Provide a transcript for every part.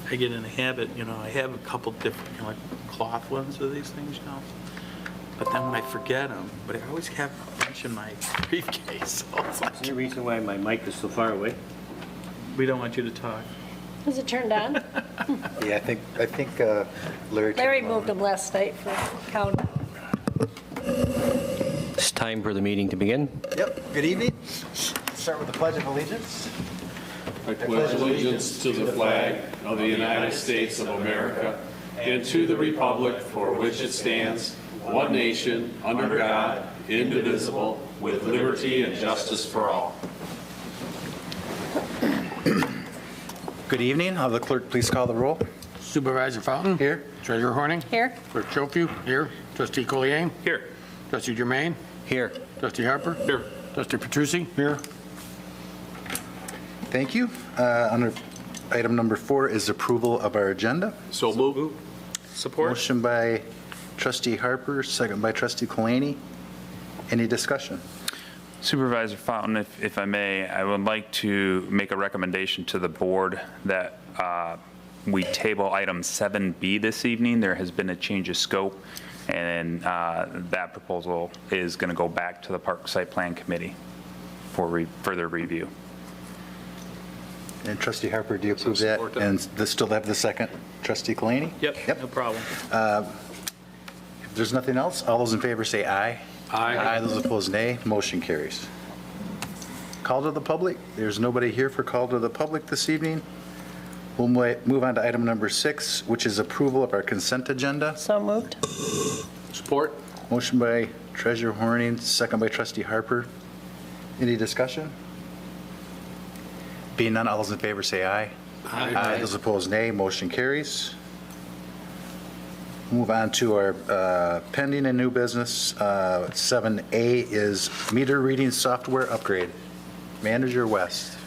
I get in a habit, I have a couple different, like cloth ones of these things, But then when I forget them, but I always have a bunch in my briefcase. So it's like, Any reason why my mic is so far away? we don't want you to talk. Is it turned on? Yeah, I think Larry moved them last night for count. It's time for the meeting to begin. Yep, good evening. Start with the Pledge of Allegiance. I pledge allegiance to the flag of the United States of America and to the republic for which it stands, one nation, under God, indivisible, with liberty and justice for all. Good evening. Will the clerk please call the roll? Supervisor Fountain? Here. Treasurer Horning? Here? Clerk Schofield? Here. Trustee Collier? Here. Trustee Germain? Here. Trustee Harper? Here. Trustee Petrucci? Here. Thank you. Under item number 4 is approval of our agenda. So move. Support? Motion by Trustee Harper, second by Trustee Kalani. Any discussion? Supervisor Fountain, if I may, I would like to make a recommendation to the board that we table item 7B this evening. There has been a change of scope, and that proposal is going to go back to the Park Site Plan Committee for further review. And Trustee Harper, do you approve that? And still have the second? Trustee Kalani? Yep, no problem. If there's nothing else, all those in favor say aye. Aye. Those opposed, nay. Motion carries. Call to the public. There's nobody here for call to the public this evening. We'll move on to item number 6, which is approval of our consent agenda. So moved. Support. Motion by Treasurer Horning, second by Trustee Harper. Any discussion? Being none, all those in favor say aye. Aye. Those opposed, nay. Motion carries. Move on to our pending and new business. 7A is meter reading software upgrade. Manager West.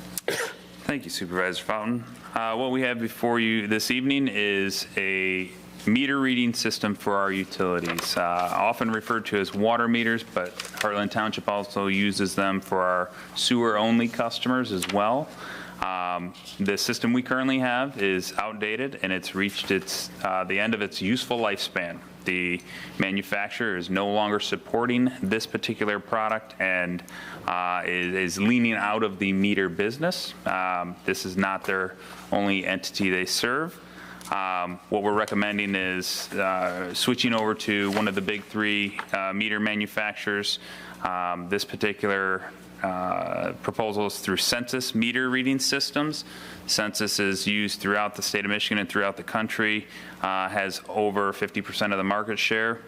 Thank you, Supervisor Fountain. What we have before you this evening is a meter reading system for our utilities, often referred to as water meters, but Heartland Township also uses them for our sewer-only customers as well. The system we currently have is outdated, and it's reached the end of its useful lifespan. The manufacturer is no longer supporting this particular product and is leaning out of the meter business. This is not their only entity they serve. What we're recommending is switching over to one of the big 3 meter manufacturers. This particular proposal is through Census meter reading systems. Census is used throughout the state of Michigan and throughout the country, has over 50% of the market share.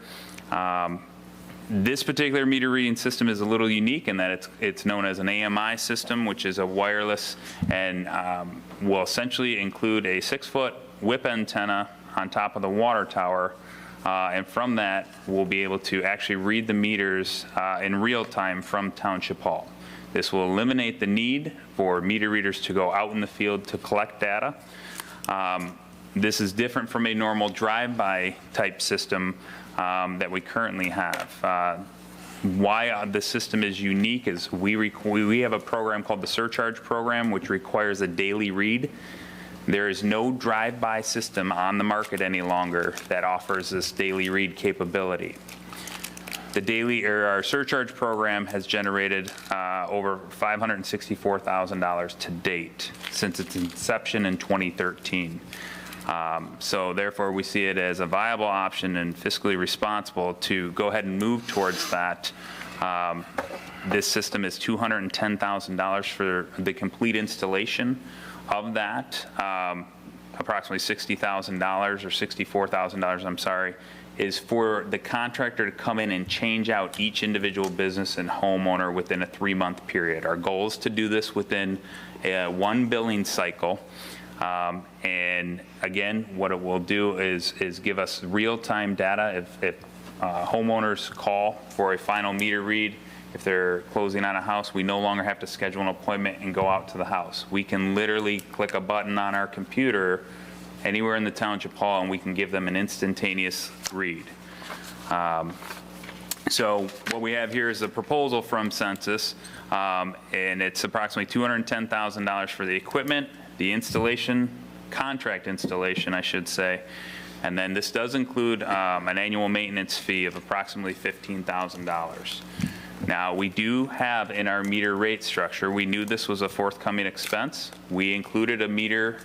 This particular meter reading system is a little unique in that it's known as an AMI system, which is a wireless and will essentially include a 6-foot whip antenna on top of the water tower. And from that, we'll be able to actually read the meters in real time from Township Hall. This will eliminate the need for meter readers to go out in the field to collect data. This is different from a normal drive-by type system that we currently have. Why the system is unique is we have a program called the Surcharge Program, which requires a daily read. There is no drive-by system on the market any longer that offers this daily read capability. Our surcharge program has generated over $564,000 to date since its inception in 2013. So therefore, we see it as a viable option and fiscally responsible to go ahead and move towards that. This system is $210,000 for the complete installation. Of that, approximately $60,000 or $64,000, I'm sorry, is for the contractor to come in and change out each individual business and homeowner within a 3-month period. Our goal is to do this within one billing cycle. And again, what it will do is give us real-time data. If homeowners call for a final meter read, if they're closing on a house, we no longer have to schedule an appointment and go out to the house. We can literally click a button on our computer anywhere in the Township Hall and we can give them an instantaneous read. So what we have here is a proposal from Census, and it's approximately $210,000 for the equipment. the installation, contract installation, I should say. And then this does include an annual maintenance fee of approximately $15,000. Now, we do have in our meter rate structure, we knew this was a forthcoming expense. We included a meter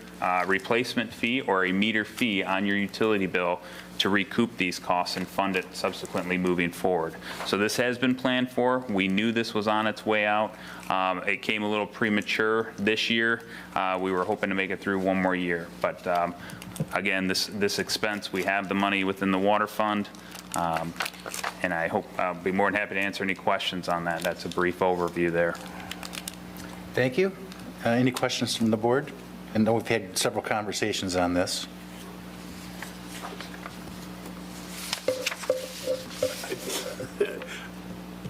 replacement fee or a meter fee on your utility bill to recoup these costs and fund it subsequently moving forward. So this has been planned for. We knew this was on its way out. It came a little premature this year. We were hoping to make it through one more year. But again, this expense, we have the money within the water fund. And I hope I'll be more than happy to answer any questions on that. That's a brief overview there. Thank you. Any questions from the board? I know we've had several conversations on this.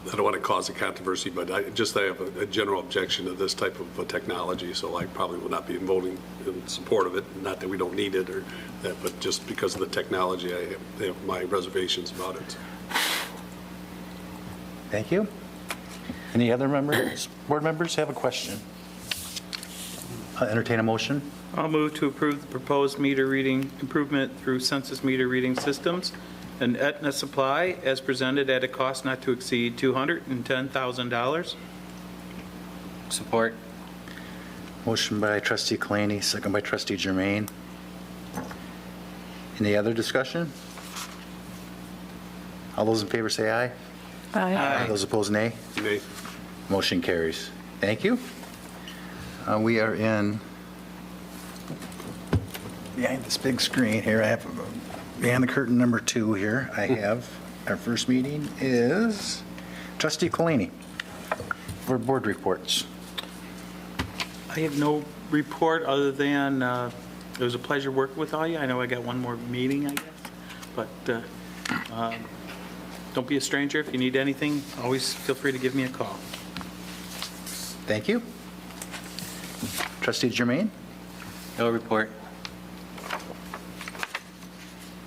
I don't want to cause a controversy, but I have a general objection to this type of technology, so I probably will not be voting in support of it. Not that we don't need it or that, but just because of the technology, I have my reservations about it. Thank you. Any other members, board members have a question? Entertain a motion. I'll move to approve the proposed meter reading improvement through census meter reading systems and Aetna Supply as presented at a cost not to exceed $210,000. Support. Motion by trustee Kalani, second by trustee Germain. Any other discussion? All those in favor say aye. Aye. Those opposed, nay. Nay. Motion carries. Thank you. We are in, behind this big screen here, I have, behind the curtain number 2 here, I have, our first meeting is trustee Kalani for board reports. I have no report other than it was a pleasure working with all you. I know I got one more meeting, I guess, but don't be a stranger. If you need anything, always feel free to give me a call. Thank you. Trustee Germain? No report.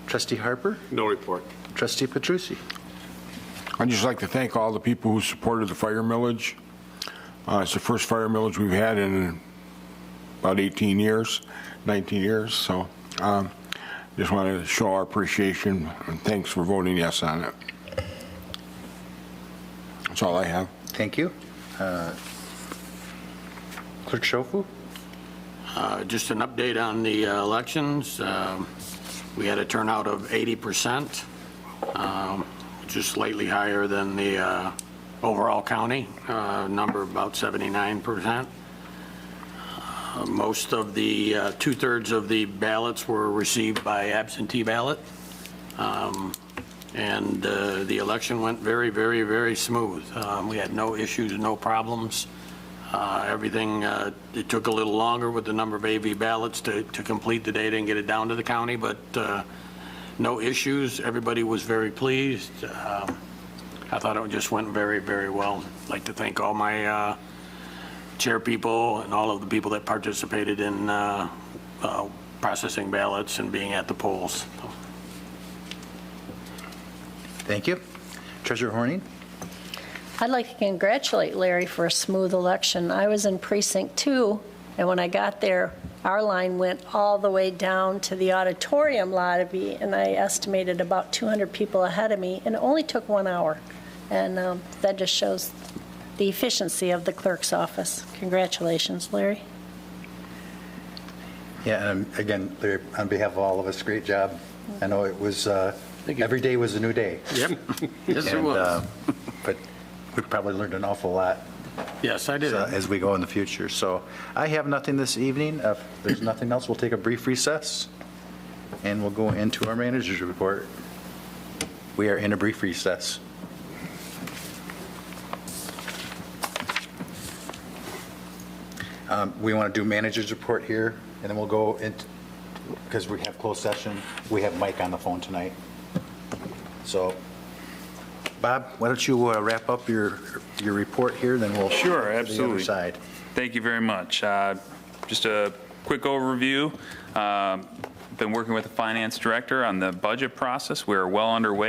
Trustee Harper? No report. Trustee Petrucci? I'd just like to thank all the people who supported the fire millage. It's the first fire millage we've had in about 18 years, 19 years. So just wanted to show our appreciation and thanks for voting yes on it. That's all I have. Thank you. Clerk Shofu? Just an update on the elections. We had a turnout of 80%, which is slightly higher than the overall county number, about 79%. Most of the 2/3 of the ballots were received by absentee ballot. And the election went very, very, very smooth. We had no issues, no problems. Everything, it took a little longer with the number of AV ballots to complete the data and get it down to the county, but no issues. Everybody was very pleased. I thought it just went very, very well. I'd like to thank all my chair people and all of the people that participated in processing ballots and being at the polls. Thank you. Treasurer Horning? I'd like to congratulate Larry for a smooth election. I was in precinct 2, and when I got there, our line went all the way down to the auditorium lobby, and I estimated about 200 people ahead of me, and it only took 1 hour. And that just shows the efficiency of the clerk's office. Congratulations, Larry. Yeah, and again, Larry, on behalf of all of us, great job. I know it was, every day was a new day. Yep. Yes, it And, was. but we probably learned an awful lot Yes, I did. as we go in the future. So I have nothing this evening. If there's nothing else, we'll take a brief recess, and we'll go into our manager's report. We are in a brief recess. We want to do manager's report here, and then we'll go into, because we have closed session, we have Mike on the phone tonight. So, Bob, why don't you wrap up your report here, then we'll Sure, to the other absolutely. side. Thank you very much. Just a quick overview. Been working with the finance director on the budget process. We are well underway.